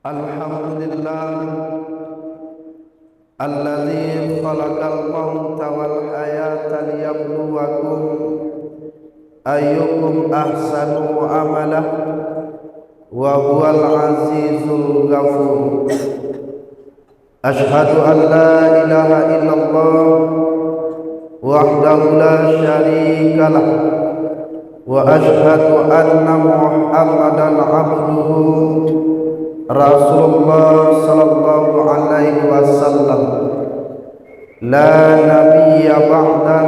Alhamdulillah alladzi khalaqal mauta wal hayata liyabluwakum ayyukum ahsanu amala wa huwal azizul ghafur. Ashhadu an la ilaha illallah wahdahu la syarika lah wa ashhadu anna Muhammadan abduhu Rasulullah sallallahu alaihi wasallam la nabiyya ba'da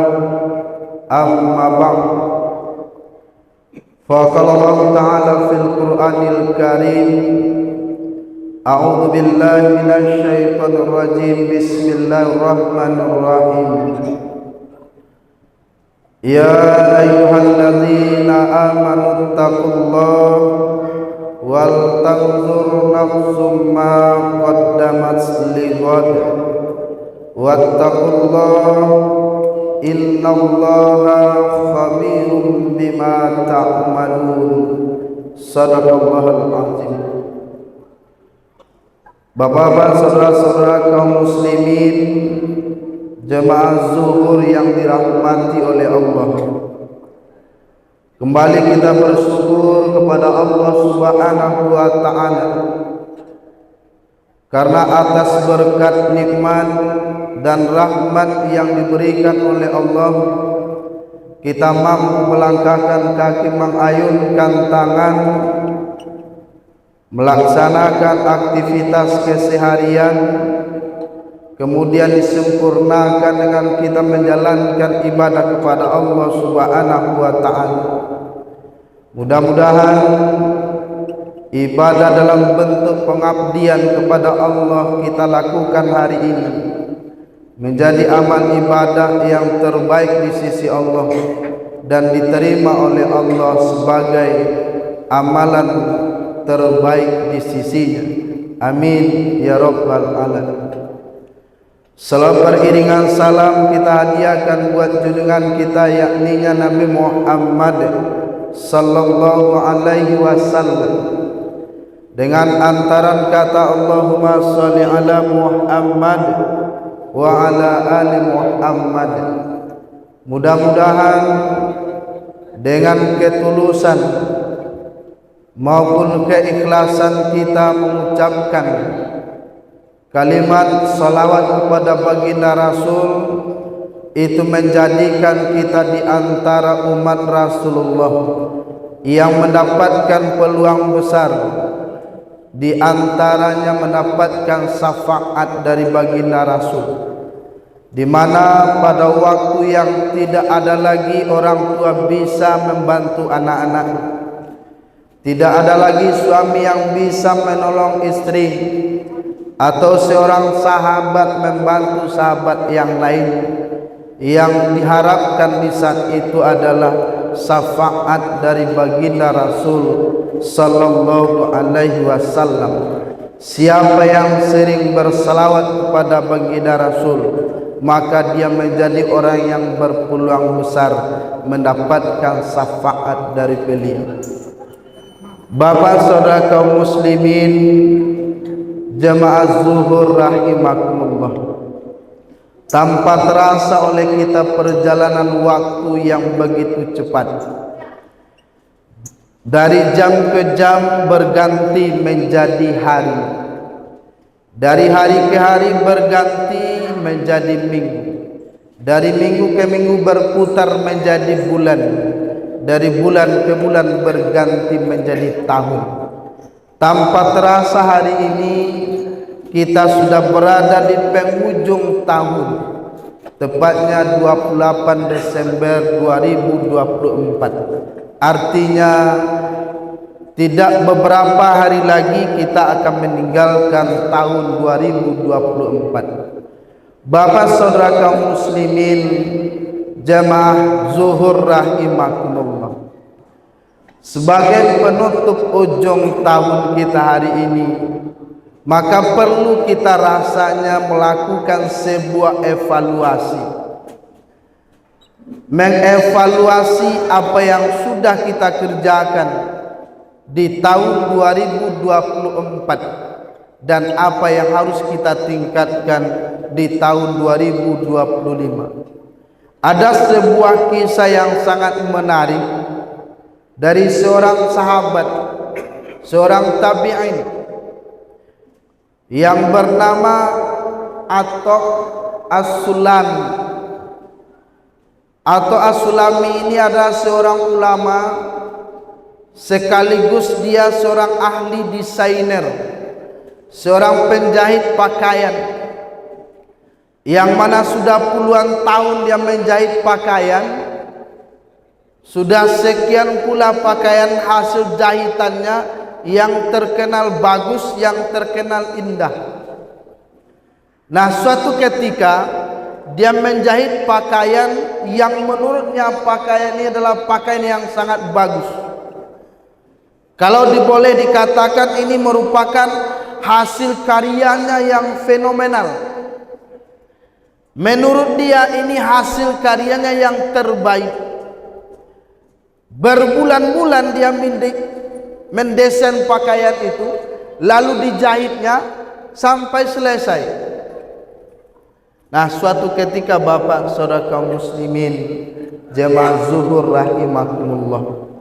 amma ba'd. Faqala Allah ta'ala fil Qur'anil Karim a'udzu billahi minasy syaithanir rajim bismillahirrahmanirrahim. Ya ayyuhalladzina amanu taqullaha wal tanzur nafsum ma qaddamat lighad wattaqullaha innallaha khabirum bima ta'malun. Shadaqallahul azim. Bapak-bapak, saudara-saudara kaum muslimin, jemaah zuhur yang dirahmati oleh Allah, kembali kita bersyukur kepada Allah Subhanahu wa ta'ala karena atas berkat nikmat dan rahmat yang diberikan oleh Allah, kita mampu melangkahkan kaki, mengayunkan tangan, melaksanakan aktivitas keseharian, kemudian disempurnakan dengan kita menjalankan ibadah kepada Allah Subhanahu wa ta'ala. Mudah-mudahan ibadah dalam bentuk pengabdian kepada Allah kita lakukan hari ini menjadi amal ibadah yang terbaik di sisi Allah dan diterima oleh Allah sebagai amalan terbaik di sisinya. Amin ya rabbal alamin. Salam beriringan salam kita hadiahkan buat junjungan kita, yakni Nabi Muhammad sallallahu alaihi wasallam, dengan antaran kata Allahumma sholli ala Muhammad wa ala ali Muhammad. Mudah-mudahan dengan ketulusan maupun keikhlasan kita mengucapkan kalimat salawat kepada baginda Rasul, itu menjadikan kita di antara umat Rasulullah yang mendapatkan peluang besar, di antaranya mendapatkan syafaat dari baginda Rasul, di mana pada waktu yang tidak ada lagi orang tua bisa membantu anak-anak, tidak ada lagi suami yang bisa menolong istri, atau seorang sahabat membantu sahabat yang lain, yang diharapkan di saat itu adalah syafaat dari baginda Rasul sallallahu alaihi wasallam. Siapa yang sering berselawat kepada baginda Rasul, maka dia menjadi orang yang berpeluang besar mendapatkan syafaat dari beliau. Bapak saudara kaum muslimin, jemaah zuhur rahimakumullah, tanpa terasa oleh kita perjalanan waktu yang begitu cepat, dari jam ke jam berganti menjadi hari, dari hari ke hari berganti menjadi minggu, dari minggu ke minggu berputar menjadi bulan, dari bulan ke bulan berganti menjadi tahun. Tanpa terasa hari ini kita sudah berada di penghujung tahun, tepatnya 28 Desember 2024. Artinya tidak beberapa hari lagi kita akan meninggalkan tahun 2024. Bapak saudara kaum muslimin, jemaah zuhur rahimakumullah, sebagai penutup ujung tahun kita hari ini, maka perlu kita rasanya melakukan sebuah evaluasi, mengevaluasi apa yang sudah kita kerjakan di tahun 2024 dan apa yang harus kita tingkatkan di tahun 2025. Ada sebuah kisah yang sangat menarik dari seorang sahabat, seorang tabi'in yang bernama Atha As-Sulami. Atha As-Sulami ini adalah seorang ulama sekaligus dia seorang ahli desainer, seorang penjahit pakaian, yang mana sudah puluhan tahun dia menjahit pakaian. Sudah sekian pula pakaian hasil jahitannya yang terkenal bagus, yang terkenal indah. Nah, suatu ketika dia menjahit pakaian yang menurutnya pakaian ini adalah pakaian yang sangat bagus. Kalau boleh dikatakan ini merupakan hasil karyanya yang fenomenal. Menurut dia ini hasil karyanya yang terbaik. Berbulan-bulan dia mendesain pakaian itu, lalu dijahitnya sampai selesai. Nah, suatu ketika bapak saudara kaum muslimin jemaah zuhur rahimakumullah,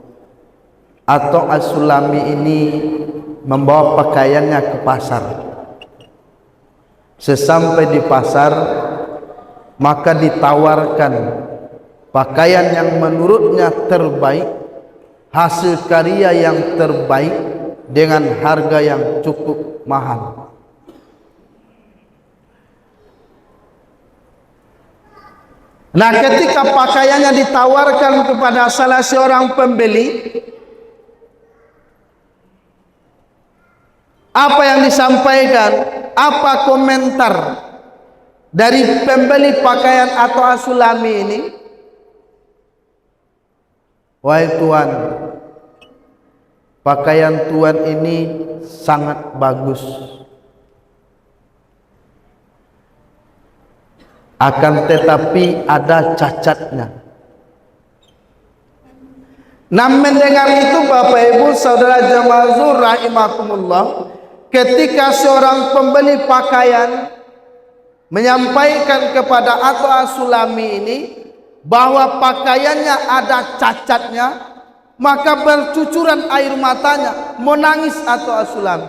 Atha As-Sulami ini membawa pakaiannya ke pasar. Sesampai di pasar, maka ditawarkan pakaian yang menurutnya terbaik, hasil karya yang terbaik dengan harga yang cukup mahal. Nah, ketika pakaiannya ditawarkan kepada salah seorang pembeli, apa yang disampaikan, apa komentar dari pembeli pakaian Atha As-Sulami ini? Wahai tuan, pakaian tuan ini sangat bagus, akan tetapi ada cacatnya. Nah, mendengar itu Bapak Ibu Saudara jemaah zuhur rahimakumullah, ketika seorang pembeli pakaian menyampaikan kepada Atha As-Sulami ini bahwa pakaiannya ada cacatnya, maka bercucuran air matanya, menangis Atha As-Sulami.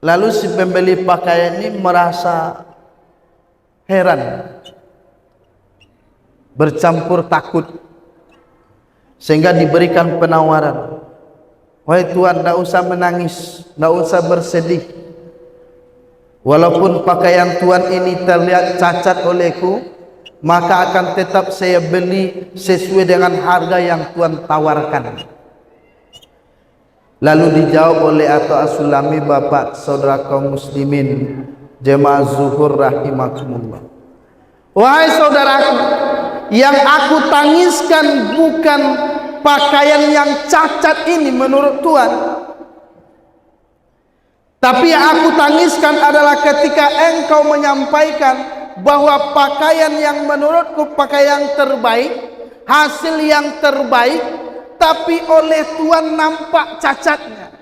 Lalu si pembeli pakaian ini merasa heran, bercampur takut, sehingga diberikan penawaran. Wahai tuan, tidak usah menangis, tidak usah bersedih. Walaupun pakaian tuan ini terlihat cacat olehku, maka akan tetap saya beli sesuai dengan harga yang tuan tawarkan. Lalu dijawab oleh Atha As-Sulami, bapak saudara kaum muslimin jemaah zuhur rahimakumullah, wahai saudaraku, yang aku tangiskan bukan pakaian yang cacat ini menurut tuan, tapi yang aku tangiskan adalah ketika engkau menyampaikan bahwa pakaian yang menurutku pakaian terbaik, hasil yang terbaik, tapi oleh tuan nampak cacatnya.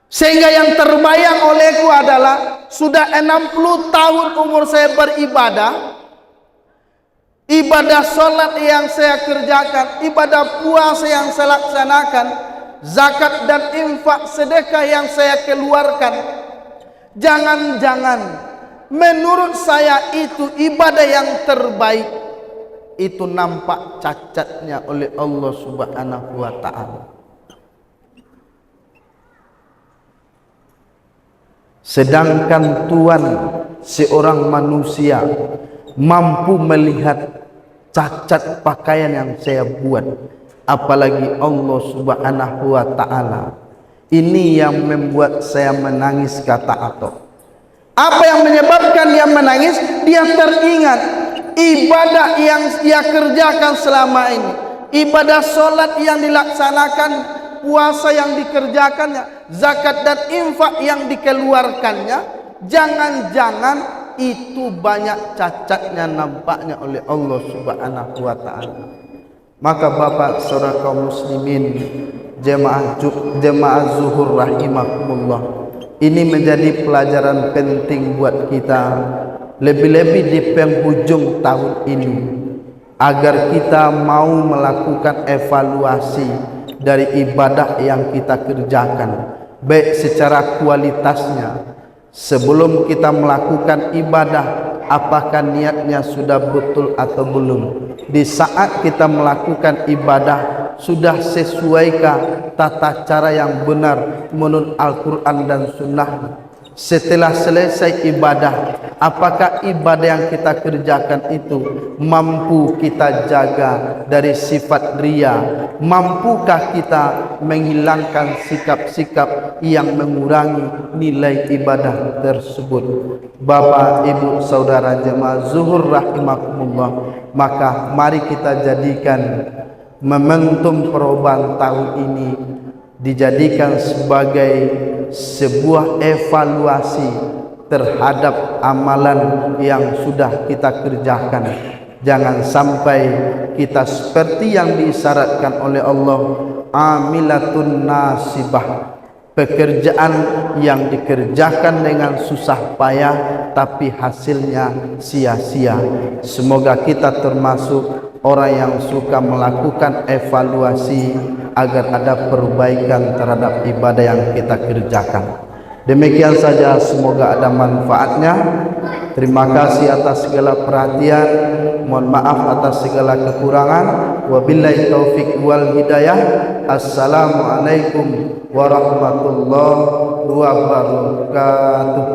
Sehingga yang terbayang olehku adalah sudah 60 tahun umur saya beribadah, ibadah sholat yang saya kerjakan, ibadah puasa yang saya laksanakan, zakat dan infak sedekah yang saya keluarkan. Jangan-jangan menurut saya itu ibadah yang terbaik, itu nampak cacatnya oleh Allah Subhanahu wa ta'ala. Sedangkan tuan seorang manusia mampu melihat cacat pakaian yang saya buat, apalagi Allah Subhanahu wa ta'ala. Ini yang membuat saya menangis, kata Atha. Apa yang menyebabkan dia menangis? Dia teringat ibadah yang dia kerjakan selama ini, ibadah sholat yang dilaksanakan, puasa yang dikerjakannya, zakat dan infak yang dikeluarkannya. Jangan-jangan itu banyak cacatnya nampaknya oleh Allah Subhanahu wa ta'ala. Maka Bapak saudara kaum muslimin, jemaah zuhur rahimakumullah, ini menjadi pelajaran penting buat kita, lebih-lebih di penghujung tahun ini, agar kita mau melakukan evaluasi dari ibadah yang kita kerjakan, baik secara kualitasnya. Sebelum kita melakukan ibadah, apakah niatnya sudah betul atau belum? Di saat kita melakukan ibadah, sudah sesuaikah tata cara yang benar menurut Al-Quran dan Sunnah? Setelah selesai ibadah, apakah ibadah yang kita kerjakan itu mampu kita jaga dari sifat riya? Mampukah kita menghilangkan sikap-sikap yang mengurangi nilai ibadah tersebut? Bapak, ibu, saudara jemaah zuhur rahimakumullah, maka mari kita jadikan momentum perubahan tahun ini dijadikan sebagai sebuah evaluasi terhadap amalan yang sudah kita kerjakan. Jangan sampai kita seperti yang diisyaratkan oleh Allah, amilatun nasibah, pekerjaan yang dikerjakan dengan susah payah tapi hasilnya sia-sia. Semoga kita termasuk orang yang suka melakukan evaluasi agar ada perbaikan terhadap ibadah yang kita kerjakan. Demikian saja, semoga ada manfaatnya. Terima kasih atas segala perhatian, mohon maaf atas segala kekurangan. Wabillahi taufik wal hidayah. Assalamualaikum warahmatullahi wabarakatuh.